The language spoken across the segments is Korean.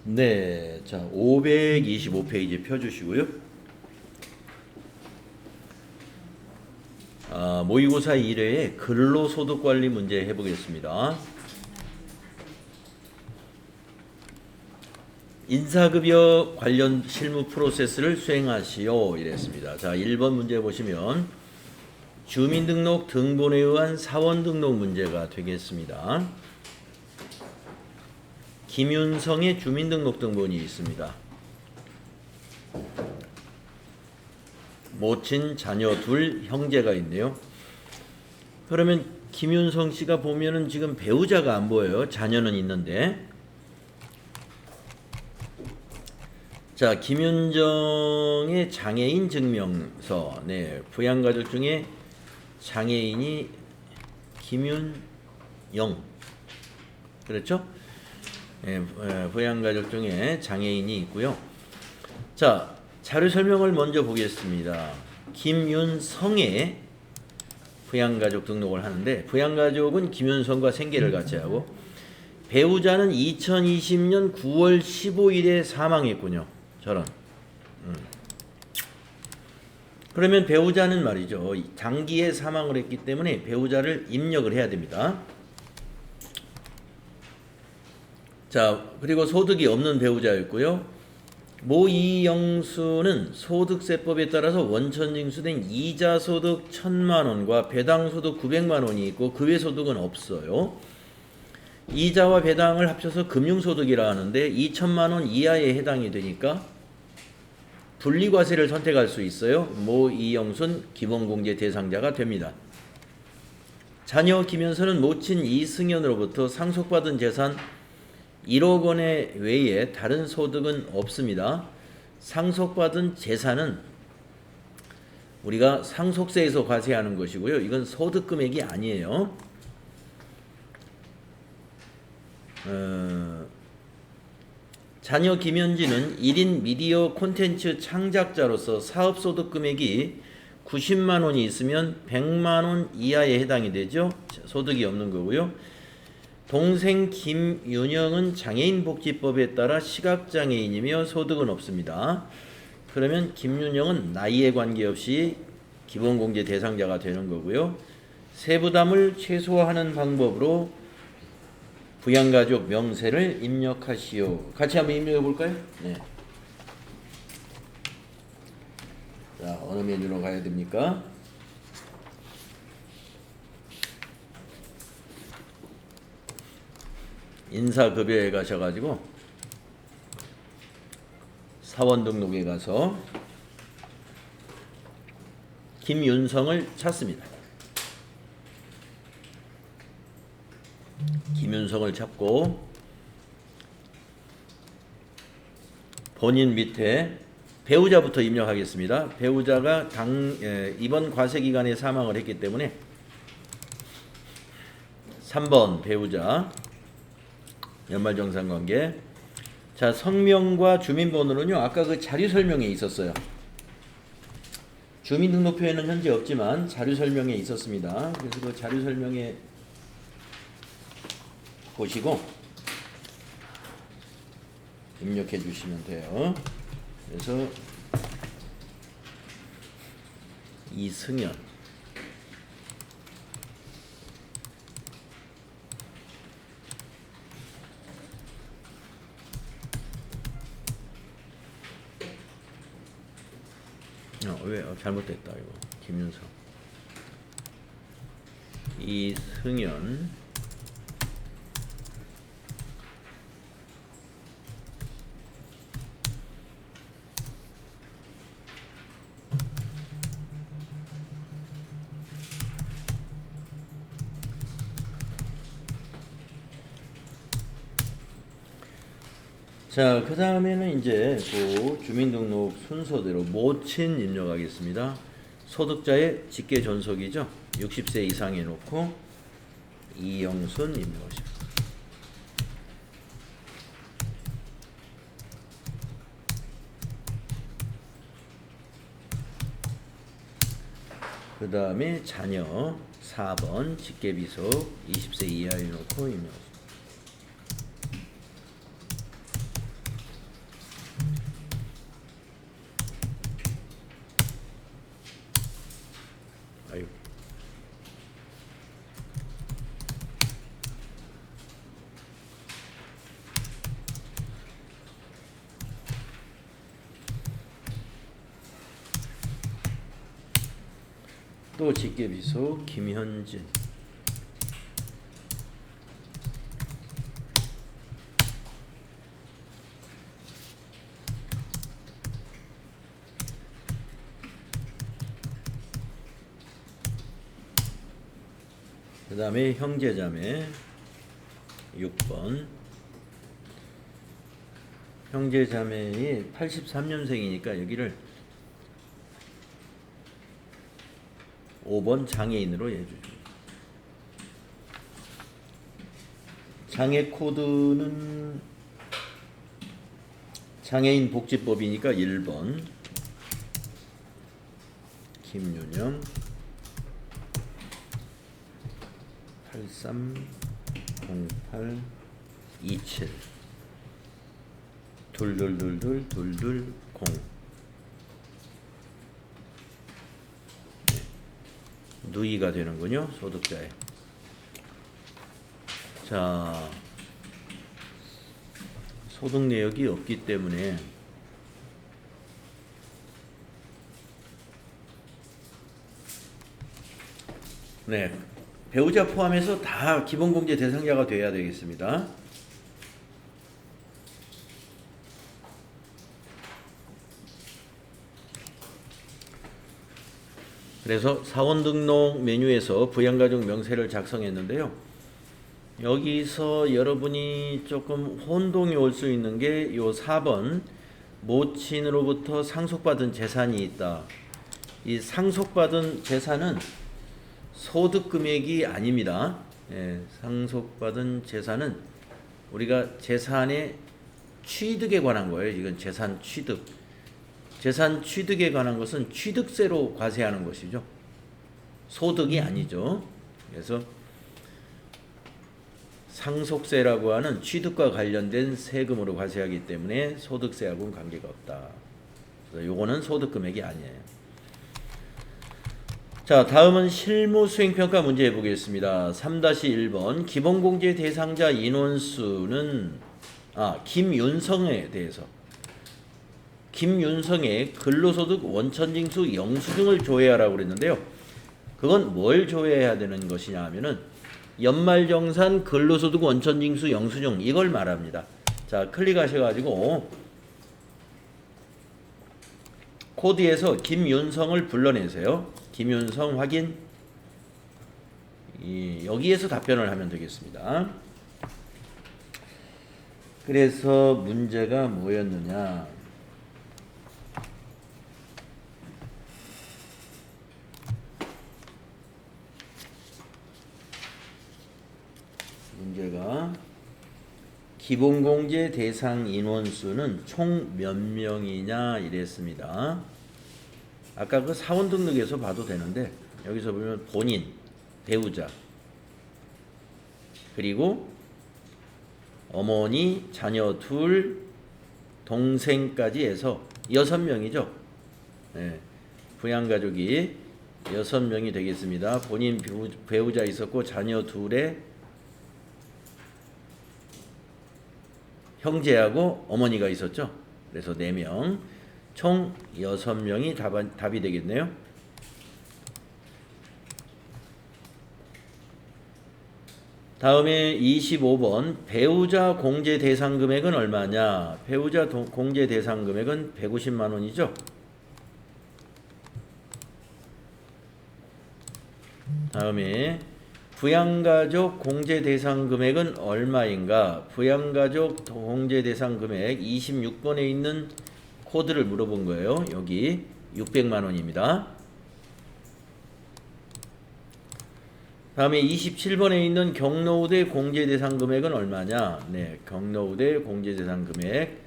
네, 자 525페이지 펴주시고요. 모의고사 1회에 근로소득관리 문제 해보겠습니다. 인사급여 관련 실무 프로세스를 수행하시오 이랬습니다. 자 1번 문제 보시면 주민등록 등본에 의한 사원등록 문제가 되겠습니다. 김윤성의 주민등록 등본이 있습니다. 모친, 자녀 둘, 형제가 있네요. 그러면 김윤성 씨가 보면은 지금 배우자가 안 보여요. 자녀는 있는데. 자, 김윤정의 장애인 증명서. 네, 부양가족 중에 장애인이 김윤영. 그렇죠? 네, 부양가족 중에 장애인이 있고요. 자, 자료 설명을 먼저 보겠습니다. 김윤성의 부양가족 등록을 하는데 부양가족은 김윤성과 생계를 같이 하고 배우자는 2020년 9월 15일에 사망했군요. 저런. 그러면 배우자는 말이죠. 장기에 사망을 했기 때문에 배우자를 입력을 해야 됩니다. 자, 그리고 소득이 없는 배우자였고요. 모 이영수는 소득세법에 따라서 원천징수된 이자소득 1,000만원과 배당소득 900만원이 있고 그 외 소득은 없어요. 이자와 배당을 합쳐서 금융소득이라 하는데 2,000만원 이하에 해당이 되니까 분리과세를 선택할 수 있어요. 모 이영수는 기본공제 대상자가 됩니다. 자녀 김현선은 모친 이승현으로부터 상속받은 재산 1억 원의 외에 다른 소득은 없습니다. 상속받은 재산은 우리가 상속세에서 과세하는 것이고요. 이건 소득 금액이 아니에요. 자녀 김현진은 1인 미디어 콘텐츠 창작자로서 사업소득 금액이 90만 원이 있으면 100만 원 이하에 해당이 되죠. 소득이 없는 거고요. 동생 김윤영은 장애인복지법에 따라 시각장애인이며 소득은 없습니다. 그러면 김윤영은 나이에 관계없이 기본공제 대상자가 되는 거고요. 세부담을 최소화하는 방법으로 부양가족 명세를 입력하시오. 같이 한번 입력해 볼까요? 네. 자, 어느 메뉴로 가야 됩니까? 인사급여에 가셔가지고 사원 등록에 가서 김윤성을 찾습니다. 김윤성을 찾고 본인 밑에 배우자부터 입력하겠습니다. 배우자가 이번 과세기간에 사망을 했기 때문에 3번 배우자 연말정산관계. 자, 성명과 주민번호는요. 아까 그 자료 설명에 있었어요. 주민등록표에는 현재 없지만 자료 설명에 있었습니다. 그래서 그 자료 설명에 보시고 입력해 주시면 돼요. 그래서 이승현 왜 잘못됐다 이거. 김윤성 이승현 자, 그 다음에는 이제 그 주민등록 순서대로 모친 입력하겠습니다. 소득자의 직계 존속이죠. 60세 이상 해놓고 이영순 입력하십니다. 그 다음에 자녀 4번 직계비속 20세 이하에 놓고 입력하십니다. 또 직계비속 김현진. 그 다음에 형제자매 6번. 형제자매이 83년생이니까 여기를 5번 장애인으로 해주죠. 장애 코드는 장애인 복지법이니까 1번 김윤영 830827 2222 0 누이가 되는군요. 소득자에. 자, 소득 내역이 없기 때문에 네, 배우자 포함해서 다 기본공제 대상자가 돼야 되겠습니다. 그래서 사원 등록 메뉴에서 부양가족 명세를 작성했는데요. 여기서 여러분이 조금 혼동이 올 수 있는 게 요 4번 모친으로부터 상속받은 재산이 있다. 이 상속받은 재산은 소득 금액이 아닙니다. 예, 상속받은 재산은 우리가 재산의 취득에 관한 거예요. 이건 재산 취득. 재산 취득에 관한 것은 취득세로 과세하는 것이죠. 소득이 아니죠. 그래서 상속세라고 하는 취득과 관련된 세금으로 과세하기 때문에 소득세하고는 관계가 없다. 그래서 요거는 소득 금액이 아니에요. 자, 다음은 실무수행평가 문제 해보겠습니다. 3-1번 기본공제 대상자 인원수는 김윤성에 대해서 김윤성의 근로소득 원천징수 영수증을 조회하라고 그랬는데요. 그건 뭘 조회해야 되는 것이냐 하면은 연말정산 근로소득 원천징수 영수증 이걸 말합니다. 자, 클릭하셔가지고 코드에서 김윤성을 불러내세요. 김윤성 확인. 여기에서 답변을 하면 되겠습니다. 그래서 문제가 뭐였느냐? 문제가 기본공제 대상 인원수는 총 몇 명이냐 이랬습니다. 아까 그 사원 등록에서 봐도 되는데 여기서 보면 본인, 배우자, 그리고 어머니, 자녀 둘, 동생까지 해서 6명이죠. 네, 부양가족이 6명이 되겠습니다. 본인 배우자 있었고 자녀 둘에 형제하고 어머니가 있었죠. 그래서 4명, 총 6명이 답이 되겠네요. 다음에 25번 배우자 공제 대상 금액은 얼마냐? 배우자 공제 대상 금액은 150만 원이죠. 다음에 부양가족 공제 대상 금액은 얼마인가? 부양가족 공제 대상 금액 26번에 있는 코드를 물어본 거예요. 여기 600만 원입니다. 다음에 27번에 있는 경로우대 공제 대상 금액은 얼마냐? 네, 경로우대 공제 대상 금액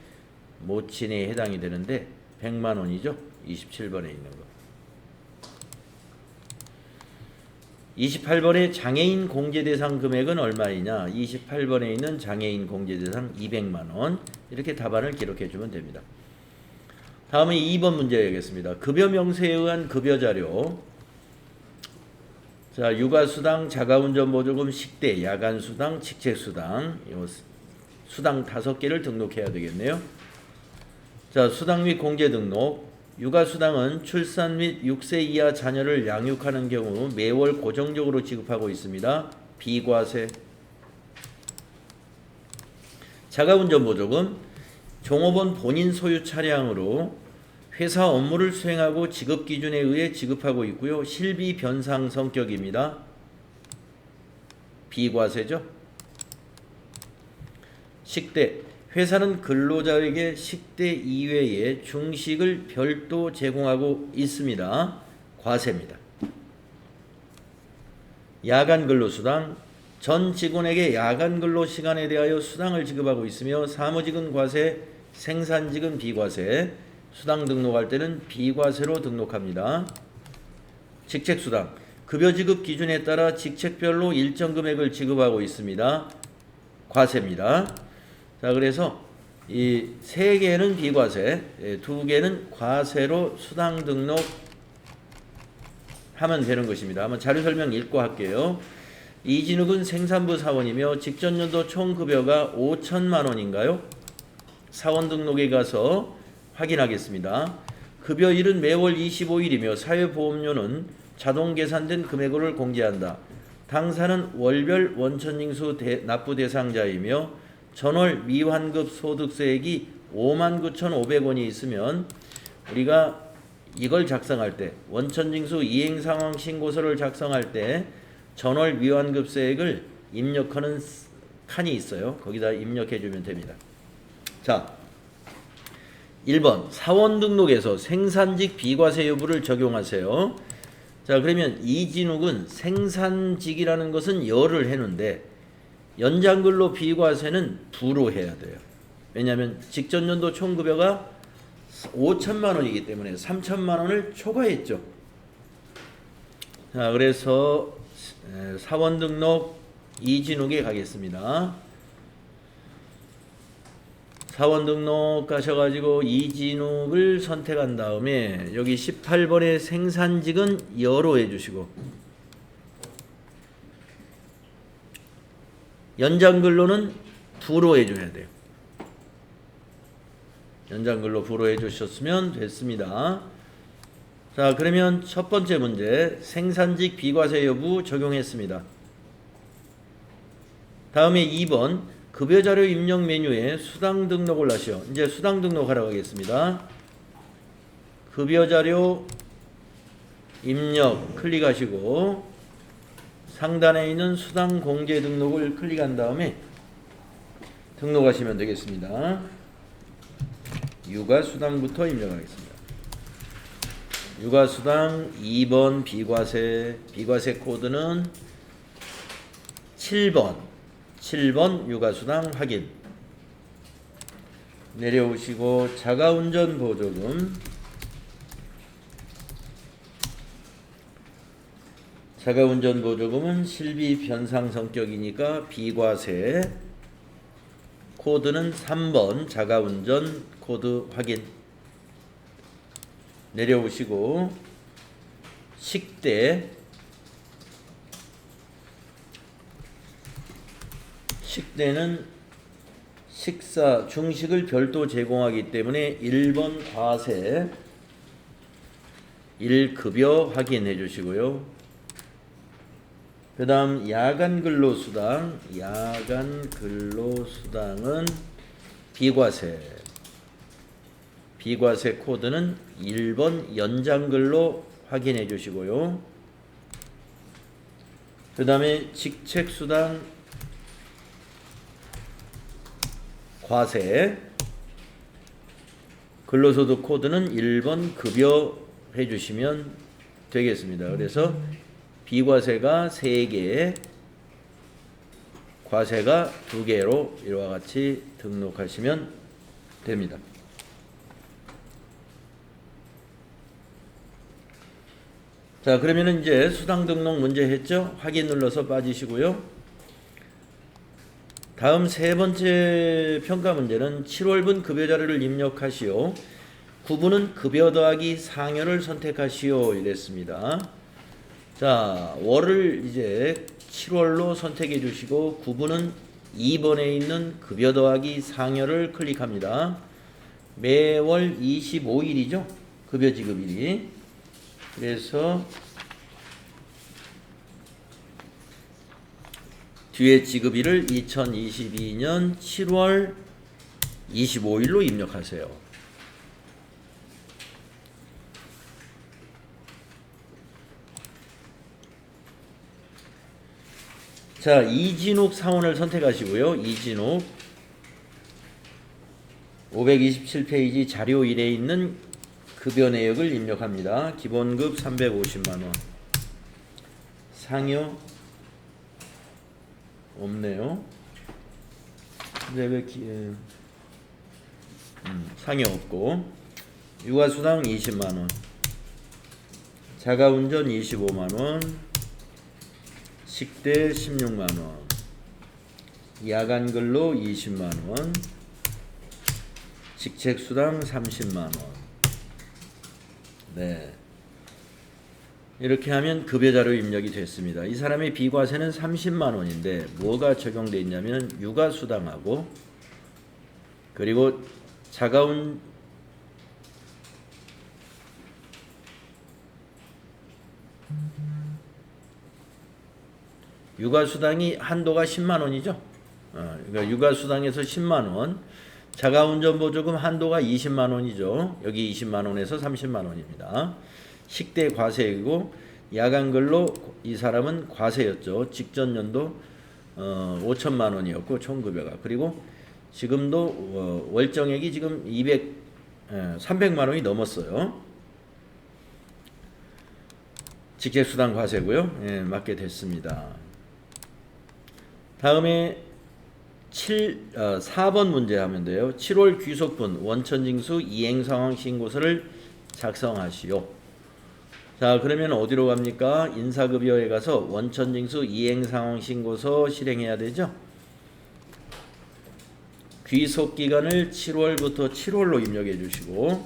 모친에 해당이 되는데 100만 원이죠. 27번에 있는 거. 28번에 장애인 공제대상 금액은 얼마이냐? 28번에 있는 장애인 공제대상 200만 원. 이렇게 답안을 기록해 주면 됩니다. 다음은 2번 문제 하겠습니다. 급여 명세에 의한 급여 자료. 자, 육아수당, 자가운전 보조금, 식대, 야간수당, 직책수당. 요 수당 5개를 등록해야 되겠네요. 자, 수당 및 공제 등록. 육아수당은 출산 및 6세 이하 자녀를 양육하는 경우 매월 고정적으로 지급하고 있습니다. 비과세. 자가운전보조금, 종업원 본인 소유 차량으로 회사 업무를 수행하고 지급 기준에 의해 지급하고 있고요. 실비 변상 성격입니다. 비과세죠. 식대, 회사는 근로자에게 식대 이외에 중식을 별도 제공하고 있습니다. 과세입니다. 야간 근로수당, 전 직원에게 야간 근로 시간에 대하여 수당을 지급하고 있으며 사무직은 과세, 생산직은 비과세, 수당 등록할 때는 비과세로 등록합니다. 직책수당, 급여 지급 기준에 따라 직책별로 일정 금액을 지급하고 있습니다. 과세입니다. 자, 그래서 이 3개는 비과세, 2개는 과세로 수당 등록하면 되는 것입니다. 한번 자료 설명 읽고 할게요. 이진욱은 생산부 사원이며 직전년도 총 급여가 5천만 원인가요? 사원 등록에 가서 확인하겠습니다. 급여일은 매월 25일이며 사회보험료는 자동 계산된 금액을 공제한다. 당사는 월별 원천징수 납부 대상자이며 전월 미환급 소득세액이 59,500원이 있으면 우리가 이걸 작성할 때 원천징수 이행상황 신고서를 작성할 때 전월 미환급세액을 입력하는 칸이 있어요. 거기다 입력해 주면 됩니다. 자, 1번 사원 등록에서 생산직 비과세 여부를 적용하세요. 자, 그러면 이진욱은 생산직이라는 것은 열을 했는데 연장근로 비과세는 부로 해야 돼요. 왜냐하면 직전년도 총급여가 5천만 원이기 때문에 3천만 원을 초과했죠. 자, 그래서 사원 등록 이진욱에 가겠습니다. 사원 등록 가셔가지고 이진욱을 선택한 다음에 여기 18번의 생산직은 여로 해주시고 연장근로는 부로 해줘야 돼요. 연장근로 부로 해주셨으면 됐습니다. 자, 그러면 첫 번째 문제 생산직 비과세 여부 적용했습니다. 다음에 2번 급여자료 입력 메뉴에 수당 등록을 하시오. 이제 수당 등록하러 가겠습니다. 급여자료 입력 클릭하시고 상단에 있는 수당 공제 등록을 클릭한 다음에 등록하시면 되겠습니다. 육아수당부터 입력하겠습니다. 육아수당 2번 비과세, 비과세 코드는 7번 육아수당 확인. 내려오시고 자가운전 보조금, 자가운전 보조금은 실비 변상 성격이니까 비과세, 코드는 3번 자가운전 코드 확인. 내려오시고 식대, 식대는 식사, 중식을 별도 제공하기 때문에 1번 과세, 1급여 확인해 주시고요. 그 다음 야간 근로수당, 야간 근로수당은 비과세, 비과세 코드는 1번 연장근로 확인해 주시고요. 그 다음에 직책수당 과세, 근로소득 코드는 1번 급여 해주시면 되겠습니다. 그래서 비과세가 3개, 과세가 2개로 이와 같이 등록하시면 됩니다. 자, 그러면 이제 수당 등록 문제 했죠? 확인 눌러서 빠지시고요. 다음 세 번째 평가 문제는 7월분 급여 자료를 입력하시오. 9분은 급여 더하기 상여를 선택하시오 이랬습니다. 자, 월을 이제 7월로 선택해 주시고 9분은 2번에 있는 급여 더하기 상여를 클릭합니다. 매월 25일이죠. 급여 지급일이. 그래서 뒤에 지급일을 2022년 7월 25일로 입력하세요. 자, 이진욱 사원을 선택하시고요. 이진욱 527페이지 자료 1에 있는 급여 내역을 입력합니다. 기본급 350만원. 상여 없네요. 근데 왜 상여 없고, 육아수당 20만원, 자가운전 25만원, 식대 16만원, 야간근로 20만원, 직책수당 30만원. 네. 이렇게 하면 급여자료 입력이 됐습니다. 이 사람의 비과세는 30만원인데 뭐가 적용되어 있냐면 육아수당하고, 그리고 육아수당이 한도가 10만원이죠. 그러니까 육아수당에서 10만원, 자가운전보조금 한도가 20만원이죠. 여기 20만원에서 30만원입니다. 식대 과세이고, 야간근로 이 사람은 과세였죠. 직전 연도 5천만원이었고 총급여가. 그리고 지금도 월정액이 지금 300만원이 넘었어요. 직책수당 과세고요. 예, 맞게 됐습니다. 다음에 4번 문제 하면 돼요. 7월 귀속분 원천징수 이행상황 신고서를 작성하시오. 자, 그러면 어디로 갑니까? 인사급여에 가서 원천징수 이행상황 신고서 실행해야 되죠. 귀속기간을 7월부터 7월로 입력해 주시고,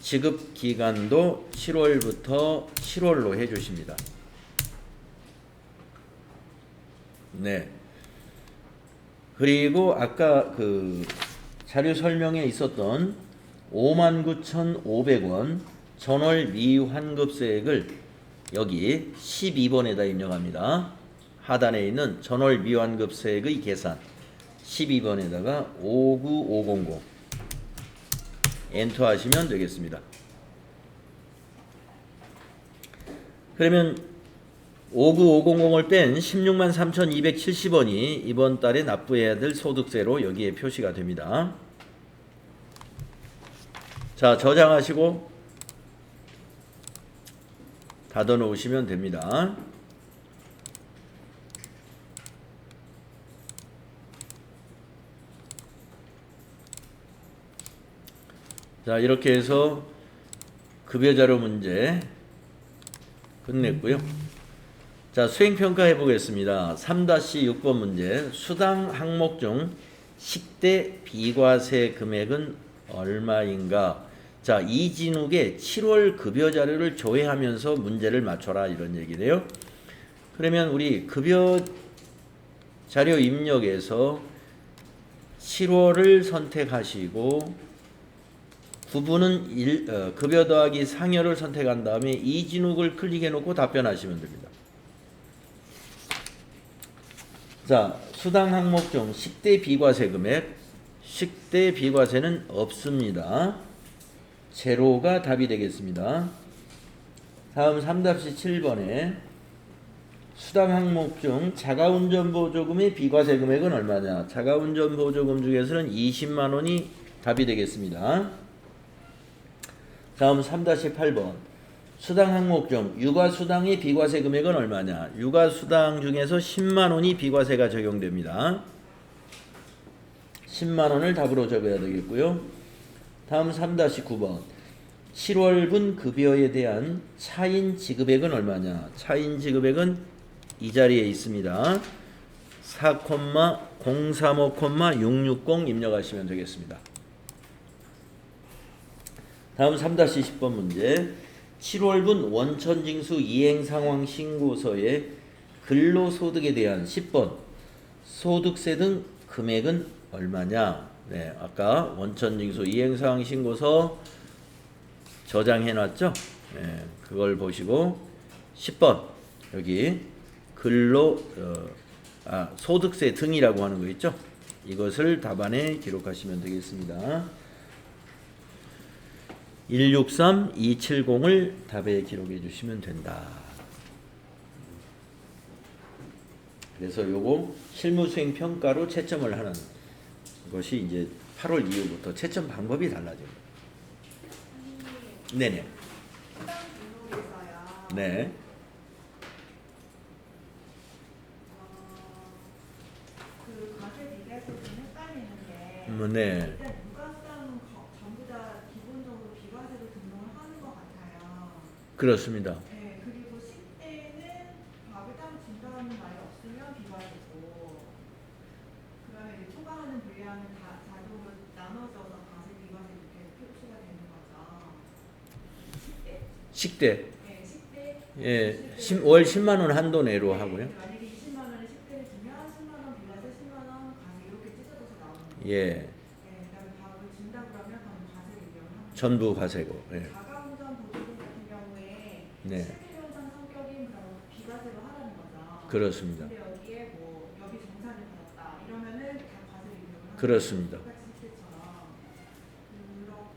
지급기간도 7월부터 7월로 해 주십니다. 네. 그리고 아까 그 자료 설명에 있었던 59,500원 전월 미환급세액을 여기 12번에다 입력합니다. 하단에 있는 전월 미환급세액의 계산 12번에다가 59500 엔터 하시면 되겠습니다. 그러면 59500을 뺀 163,270원이 이번 달에 납부해야 될 소득세로 여기에 표시가 됩니다. 자, 저장하시고 닫아 놓으시면 됩니다. 자, 이렇게 해서 급여자료 문제 끝냈고요. 자, 수행평가 해보겠습니다. 3-6번 문제. 수당 항목 중 식대 비과세 금액은 얼마인가? 자, 이진욱의 7월 급여 자료를 조회하면서 문제를 맞춰라, 이런 얘기네요. 그러면 우리 급여 자료 입력에서 7월을 선택하시고, 구분은 급여 더하기 상여를 선택한 다음에 이진욱을 클릭해 놓고 답변하시면 됩니다. 자, 수당 항목 중 식대 비과세 금액, 식대 비과세는 없습니다. 제로가 답이 되겠습니다. 다음 3-7번에 수당 항목 중 자가운전 보조금의 비과세 금액은 얼마냐? 자가운전 보조금 중에서는 20만 원이 답이 되겠습니다. 다음 3-8번 수당 항목 중 육아수당의 비과세 금액은 얼마냐? 육아수당 중에서 10만 원이 비과세가 적용됩니다. 10만 원을 답으로 적어야 되겠고요. 다음 3-9번 7월분 급여에 대한 차인 지급액은 얼마냐? 차인 지급액은 이 자리에 있습니다. 4,035,660 입력하시면 되겠습니다. 다음 3-10번 문제. 7월분 원천징수 이행상황 신고서의 근로소득에 대한 10번 소득세 등 금액은 얼마냐? 네, 아까 원천징수 이행상황 신고서 저장해 놨죠? 예, 그걸 보시고 10번 여기 근로 소득세 등이라고 하는 거 있죠? 이것을 답안에 기록하시면 되겠습니다. 163, 270을 답에 기록해 주시면 된다. 그래서 요거 실무 수행 평가로 채점을 하는 것이 이제 8월 이후부터 채점 방법이 달라져요. 네네. 네. 그 과세 비례해서 좀 헷갈리는데 네. 일단 누가수당은 전부 다 기본적으로 비과세로 등록을 하는 것 같아요. 그렇습니다. 네, 그리고 10대는 밥을 따로 준다는 말이 없으면 비과세고, 그다음에 이제 초과하는 분량은 다 자동으로 나눠져서 과세 비과세 이렇게 표시가 되는 거죠. 10대. 식대. 네, 10대. 예, 월 10만 원 한도 내로 하고요. 만약에 20만 원을 10대를 주면 10만 원 비과세, 10만 원 과세 이렇게 찢어져서 나오는 거예요. 예. 네, 그다음에 밥을 준다 그러면 그건 과세를 이용하는 거예요. 전부 과세고. 예. 자가운전 보조금 같은 경우에 네. 실비운전 성격인 그런 비과세로 하라는 거죠. 그렇습니다. 근데 여기에 뭐 여비 정산을 받았다 이러면은 다 과세를 이용을 하는 그렇습니다. 거예요. 똑같이 실제처럼. 그렇고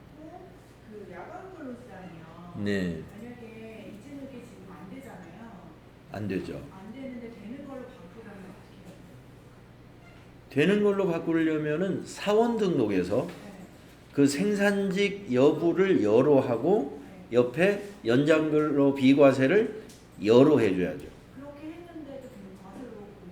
그 야간 근로수당이요. 네. 만약에 이체능이 지금 안 되잖아요. 안 되죠. 안 되는데 되는 걸로 바꾸려면 어떻게 해야 돼요? 되는 걸로 바꾸려면은 사원 등록에서 네. 그 생산직 여부를 여로 하고 옆에 연장근로 비과세를 여로 해줘야죠. 그렇게 했는데도 계속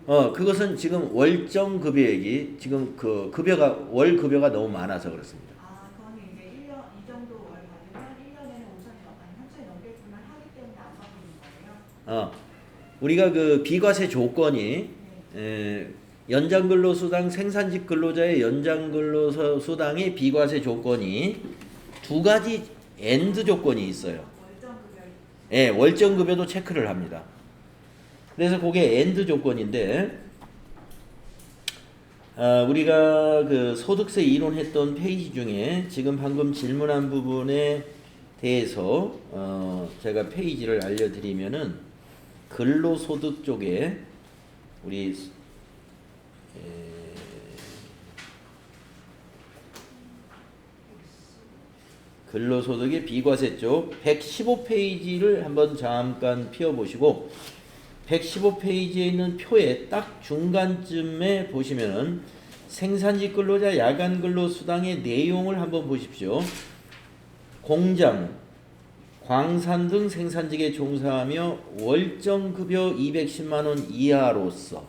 과세로 그것은 지금 월정 급여액이 지금 그 급여가 월 급여가 너무 많아서 그렇습니다. 그거는 이제 1년 이 정도 월 받으면 1년에는 3천이 넘게끔만 하기 때문에 안 바뀌는 거예요. 우리가 그 비과세 조건이 연장근로수당 생산직 근로자의 연장근로수당의 비과세 조건이 두 가지 엔드 조건이 있어요. 월정급여. 예, 월정급여도 체크를 합니다. 그래서 그게 엔드 조건인데 우리가 그 소득세 이론했던 페이지 중에 지금 방금 질문한 부분에 대해서 제가 페이지를 알려드리면은 근로소득 쪽에 우리 근로소득의 비과세 쪽 115페이지를 한번 잠깐 펴보시고 115페이지에 있는 표의 딱 중간쯤에 보시면은 생산직 근로자 야간 근로 수당의 내용을 한번 보십시오. 공장, 광산 등 생산직에 종사하며 월정 급여 210만 원 이하로서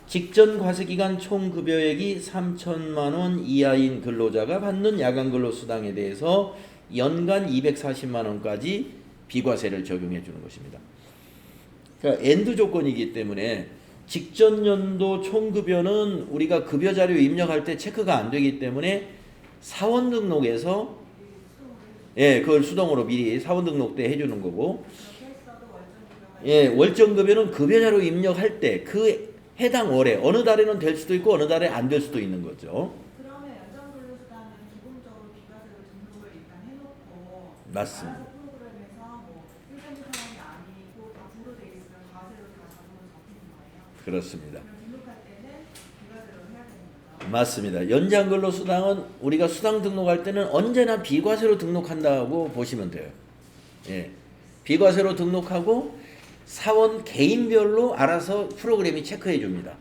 직전 과세기간 총 급여액이 3천만 원 이하인 근로자가 받는 야간 근로 수당에 대해서 연간 240만 원까지 비과세를 적용해 주는 것입니다. 그러니까 엔드 조건이기 때문에 직전 연도 총 급여는 우리가 급여 자료 입력할 때 체크가 안 되기 때문에 사원 등록에서 그걸 수동으로 미리 사원 등록 때 해주는 거고, 월정 급여는 급여 자료 입력할 때 그 해당 월에 어느 달에는 될 수도 있고 어느 달에 안 될 수도 있는 거죠. 그러면 연장근로수당은 기본적으로 비과세로 등록을 일단 해놓고 맞습니다. 알아서 프로그램에서 뭐 일정한 상황이 아니고 다 분로돼 있으면 과세로 다 자동으로 잡히는 거예요. 그렇습니다. 그럼 등록할 때는 비과세로 해야 되는 거죠. 맞습니다. 연장근로수당은 우리가 수당 등록할 때는 언제나 비과세로 등록한다고 보시면 돼요. 비과세로 등록하고 사원 개인별로 알아서 프로그램이 체크해 줍니다.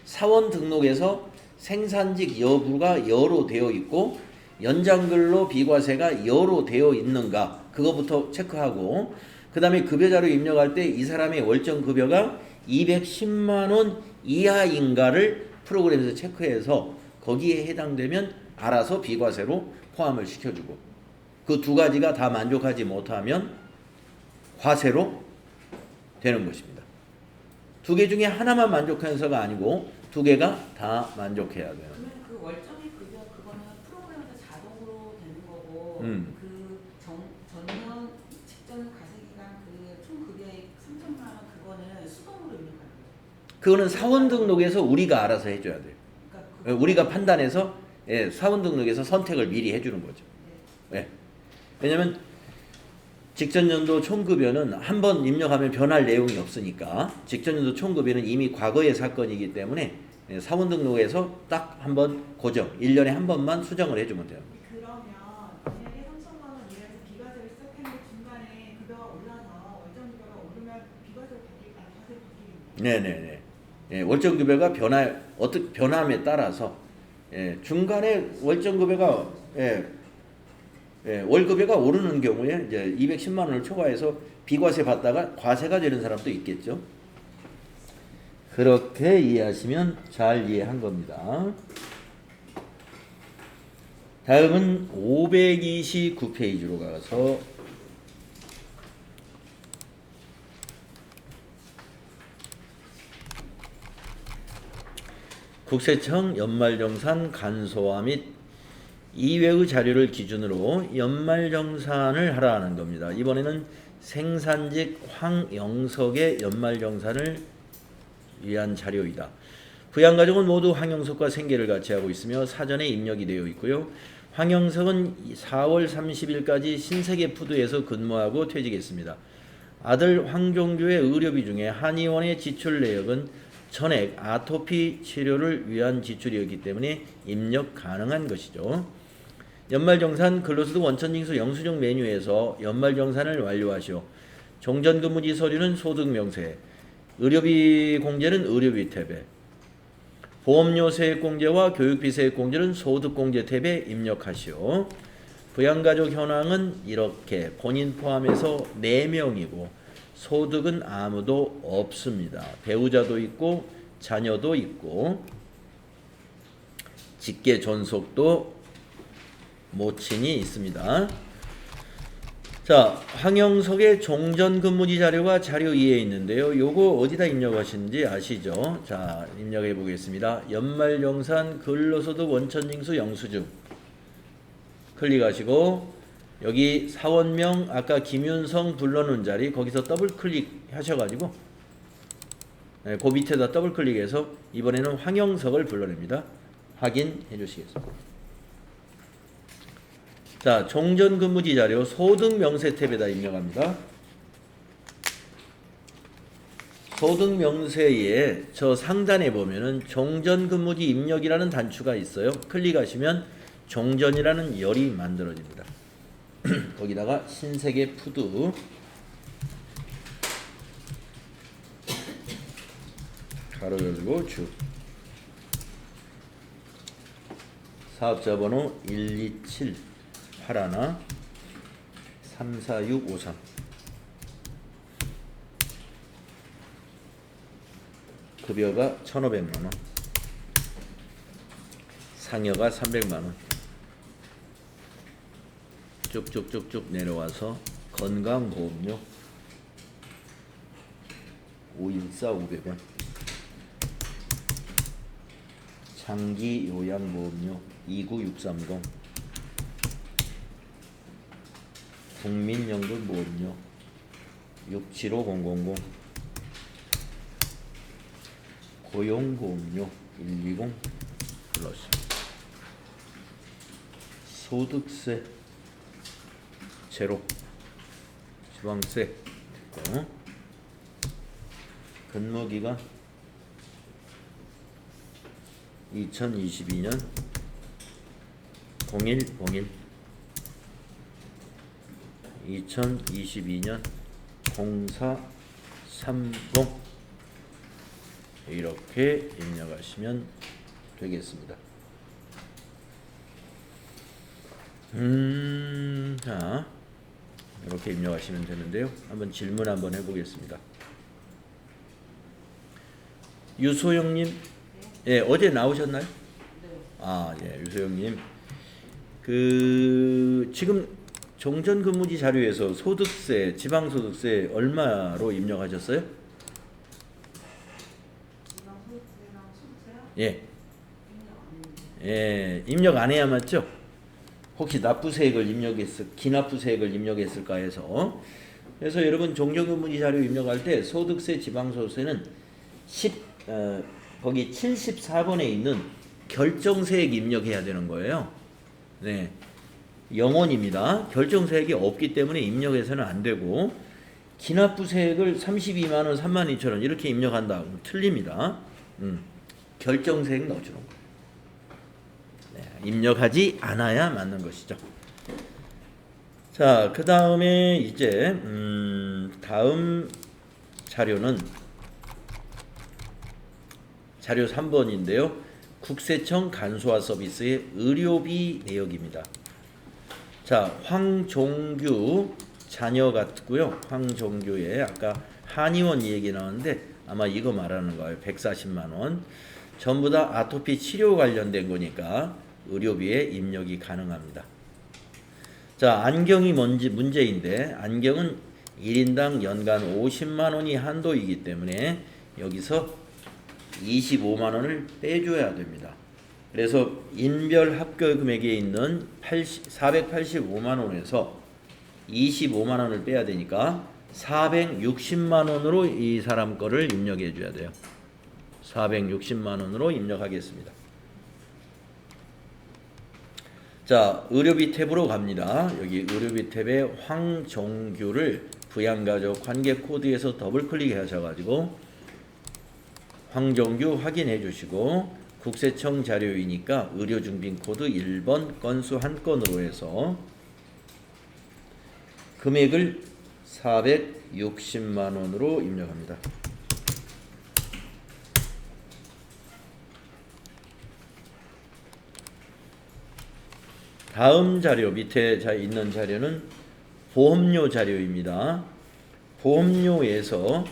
사원 등록에서 생산직 여부가 여로 되어 있고 연장근로 비과세가 여로 되어 있는가 그거부터 체크하고, 그 다음에 급여자료 입력할 때 이 사람의 월정 급여가 210만 원 이하인가를 프로그램에서 체크해서 거기에 해당되면 알아서 비과세로 포함을 시켜주고, 그 두 가지가 다 만족하지 못하면 과세로 되는 것입니다. 두 개 중에 하나만 만족해서가 아니고 두 개가 다 만족해야 돼요. 그러면 그 월정의 급여 그거는 프로그램에서 자동으로 되는 거고 그 전년 직전 과세기간 그 총 급여액 3천만 원 그거는 수동으로 입력하는 거죠. 그거는 사원 등록에서 우리가 알아서 해줘야 돼요. 그러니까 우리가 판단해서 사원 등록에서 선택을 미리 해주는 거죠. 네. 왜냐면 직전 연도 총급여는 한 번 입력하면 변할 내용이 없으니까 직전 연도 총급여는 이미 과거의 사건이기 때문에 사원 등록에서 딱 한 번 고정, 1년에 한 번만 수정을 해주면 돼요. 그러면 만약에 3천만 원 이하에서 비과세를 시작했는데 중간에 급여가 올라서 월정 급여가 오르면 비과세로 바뀔까요? 과세로 바뀌겠네요. 네네네. 예, 월정 급여가 어떻게 변함에 따라서 중간에 월정 급여가 월급여가 오르는 경우에 이제 210만 원을 초과해서 비과세 받다가 과세가 되는 사람도 있겠죠. 그렇게 이해하시면 잘 이해한 겁니다. 다음은 529페이지로 가서 국세청 연말정산 간소화 및 이외의 자료를 기준으로 연말정산을 하라는 겁니다. 이번에는 생산직 황영석의 연말정산을 위한 자료이다. 부양가족은 모두 황영석과 생계를 같이 하고 있으며 사전에 입력이 되어 있고요. 황영석은 4월 30일까지 신세계푸드에서 근무하고 퇴직했습니다. 아들 황종규의 의료비 중에 한의원의 지출 내역은 전액 아토피 치료를 위한 지출이었기 때문에 입력 가능한 것이죠. 연말정산 근로소득 원천징수 영수증 메뉴에서 연말정산을 완료하시오. 종전근무지 서류는 소득명세, 의료비 공제는 의료비 탭에, 보험료 세액공제와 교육비 세액공제는 소득공제 탭에 입력하시오. 부양가족 현황은 이렇게 본인 포함해서 4명이고 소득은 아무도 없습니다. 배우자도 있고 자녀도 있고 직계 존속도 모친이 있습니다. 자, 황영석의 종전근무지 자료가 자료 2에 있는데요. 요거 어디다 입력하시는지 아시죠? 자, 입력해 보겠습니다. 연말정산 근로소득 원천징수 영수증 클릭하시고 여기 사원명 아까 김윤성 불러놓은 자리 거기서 더블 클릭하셔가지고 그 밑에다 더블 클릭해서 이번에는 황영석을 불러냅니다. 확인해 주시겠습니다. 자, 종전근무지 자료 소득명세 탭에다 입력합니다. 소득명세에 저 상단에 보면은 종전근무지 입력이라는 단추가 있어요. 클릭하시면 종전이라는 열이 만들어집니다. 거기다가 신세계푸드 가로 열고 주 사업자번호 127 81 34653 급여가 1,500만원 상여가 300만원 쭉쭉쭉쭉 내려와서 건강보험료 514 500원 장기요양보험료 29630 국민연금보험료 675000 고용보험료 120 플러스 소득세 제로 지방세 근무기간 2022년 0101 2022년 0430 이렇게 입력하시면 되겠습니다. 자, 이렇게 입력하시면 되는데요. 한번 질문 한번 해보겠습니다. 유소영님, 예, 어제 나오셨나요? 네. 아, 예, 유소영님. 지금 종전근무지 자료에서 소득세, 지방소득세 얼마로 입력하셨어요? 지방소득세랑 소득세요? 예, 입력 안 했는데. 예, 입력 안 해야 맞죠? 혹시 납부세액을 기납부세액을 입력했을까 해서. 그래서 여러분 종전근무지 자료 입력할 때 소득세, 지방소득세는 거기 74번에 있는 결정세액 입력해야 되는 거예요. 네. 영원입니다. 결정세액이 없기 때문에 입력해서는 안 되고 기납부세액을 32만 원, 3만 2천 원 이렇게 입력한다. 틀립니다. 결정세액 넣어주는 거예요. 네, 입력하지 않아야 맞는 것이죠. 자, 그 다음에 이제 다음 자료는 자료 3번인데요. 국세청 간소화 서비스의 의료비 내역입니다. 자, 황종규 자녀 같고요. 황종규의 아까 한의원 얘기 나왔는데 아마 이거 말하는 거예요. 140만 원. 전부 다 아토피 치료 관련된 거니까 의료비에 입력이 가능합니다. 자, 안경이 문제인데 안경은 1인당 연간 50만 원이 한도이기 때문에 여기서 25만 원을 빼줘야 됩니다. 그래서 인별 합격 금액에 있는 485만 원에서 25만 원을 빼야 되니까 460만 원으로 이 사람 거를 입력해 줘야 돼요. 460만 원으로 입력하겠습니다. 자, 의료비 탭으로 갑니다. 여기 의료비 탭에 황종규를 부양가족 관계 코드에서 더블 클릭하셔가지고 황종규 확인해 주시고 국세청 자료이니까 의료증빙 코드 1번 건수 한 건으로 해서 금액을 460만 원으로 입력합니다. 다음 자료 밑에 있는 자료는 보험료 자료입니다. 보험료에서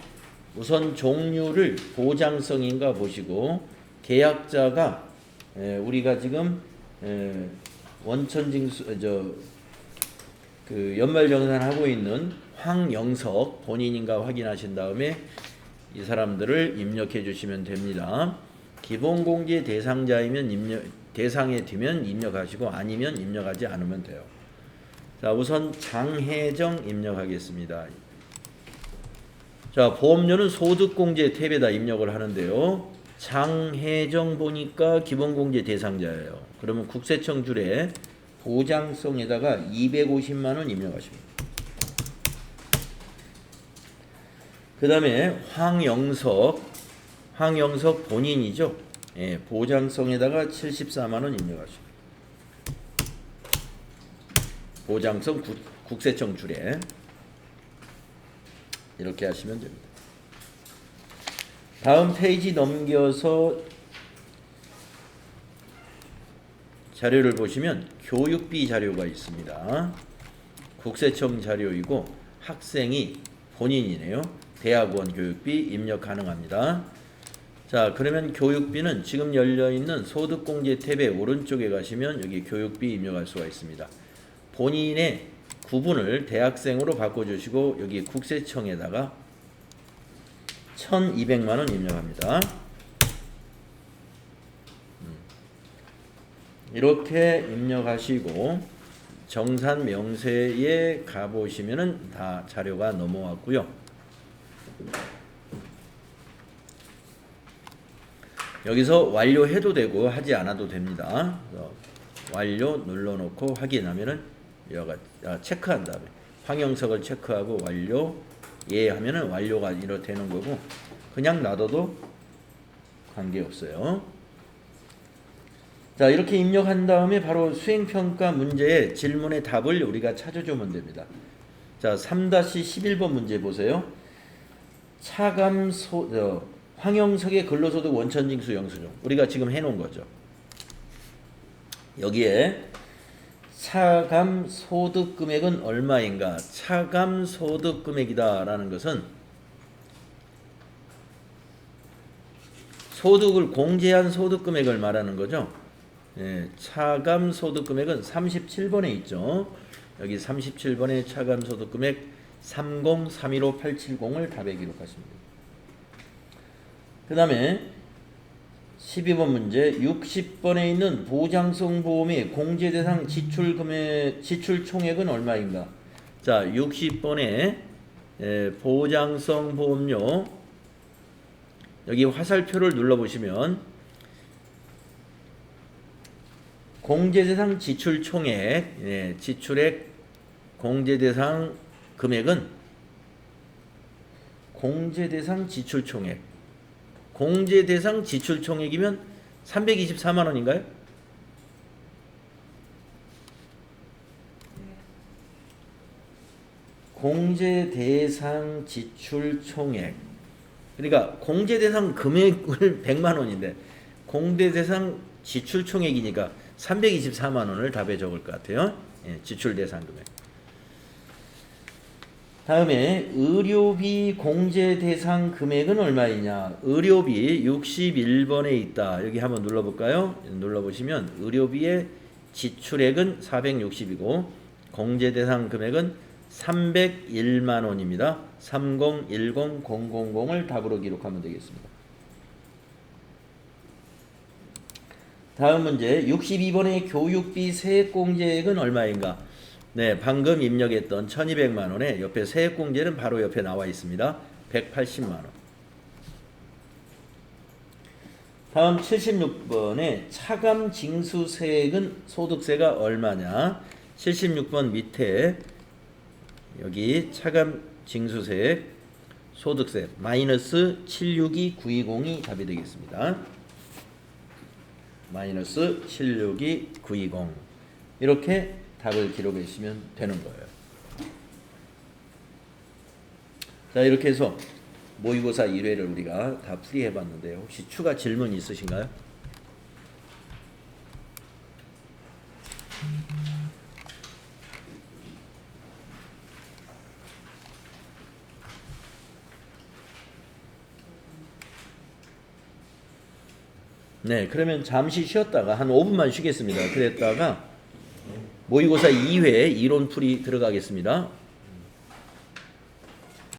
우선 종류를 보장성인가 보시고 계약자가 우리가 지금 원천징수 그 연말정산 하고 있는 황영석 본인인가 확인하신 다음에 이 사람들을 입력해 주시면 됩니다. 기본공제 대상자이면 대상에 두면 입력하시고 아니면 입력하지 않으면 돼요. 자, 우선 장혜정 입력하겠습니다. 자, 보험료는 소득공제 탭에다 입력을 하는데요. 장혜정 보니까 기본공제 대상자예요. 그러면 국세청 줄에 보장성에다가 250만 원 입력하십니다. 그 다음에 황영석 본인이죠. 예, 보장성에다가 74만 원 입력하십니다. 보장성 국세청 줄에 이렇게 하시면 됩니다. 다음 페이지 넘겨서 자료를 보시면 교육비 자료가 있습니다. 국세청 자료이고 학생이 본인이네요. 대학원 교육비 입력 가능합니다. 자, 그러면 교육비는 지금 열려있는 소득공제 탭의 오른쪽에 가시면 여기 교육비 입력할 수가 있습니다. 본인의 구분을 대학생으로 바꿔주시고 여기 국세청에다가 1,200만 원 입력합니다. 이렇게 입력하시고 정산 명세에 가보시면은 다 자료가 넘어왔고요. 여기서 완료해도 되고 하지 않아도 됩니다. 완료 눌러놓고 확인하면은 체크한 다음에 황영석을 체크하고 완료 예 하면은 완료가 이렇게 되는 거고 그냥 놔둬도 관계없어요. 자, 이렇게 입력한 다음에 바로 수행평가 문제의 질문의 답을 우리가 찾아주면 됩니다. 자, 3-11번 문제 보세요. 황영석의 근로소득 원천징수 영수증 우리가 지금 해놓은 거죠. 여기에 차감 소득 금액은 얼마인가? 차감 소득 금액이다라는 것은 소득을 공제한 소득 금액을 말하는 거죠. 예, 차감 소득 금액은 37번에 있죠. 여기 37번에 차감 소득 금액 30315-870을 답에 기록하십니다. 그 다음에 12번 문제 60번에 있는 보장성 보험의 공제 대상 지출 금액 지출 총액은 얼마인가? 자, 60번에 보장성 보험료 여기 화살표를 눌러 보시면 공제대상 지출 총액, 예, 지출액 공제대상 금액은 공제대상 지출 총액. 공제대상 지출 총액이면 324만 원인가요? 공제대상 지출 총액. 그러니까 공제대상 금액을 100만 원인데 공제대상 지출 총액이니까 324만 원을 답에 적을 것 같아요. 예, 지출 대상 금액. 다음에 의료비 공제 대상 금액은 얼마이냐? 의료비 61번에 있다. 여기 한번 눌러볼까요? 눌러보시면 의료비의 지출액은 460이고 공제 대상 금액은 301만 원입니다. 3010000을 답으로 기록하면 되겠습니다. 다음 문제 62번의 교육비 세액공제액은 얼마인가? 네, 방금 입력했던 1200만 원에 옆에 세액공제는 바로 옆에 나와 있습니다. 180만 원. 다음 76번에 차감 징수세액은 소득세가 얼마냐? 76번 밑에 여기 차감 징수세액 소득세 마이너스 762920이 답이 되겠습니다. 마이너스 762920 이렇게 답을 기록해 주시면 되는 거예요. 자, 이렇게 해서 모의고사 1회를 우리가 다 풀이해 봤는데요. 혹시 추가 질문 있으신가요? 네, 그러면 잠시 쉬었다가 한 5분만 쉬겠습니다. 그랬다가 모의고사 2회 이론풀이 들어가겠습니다.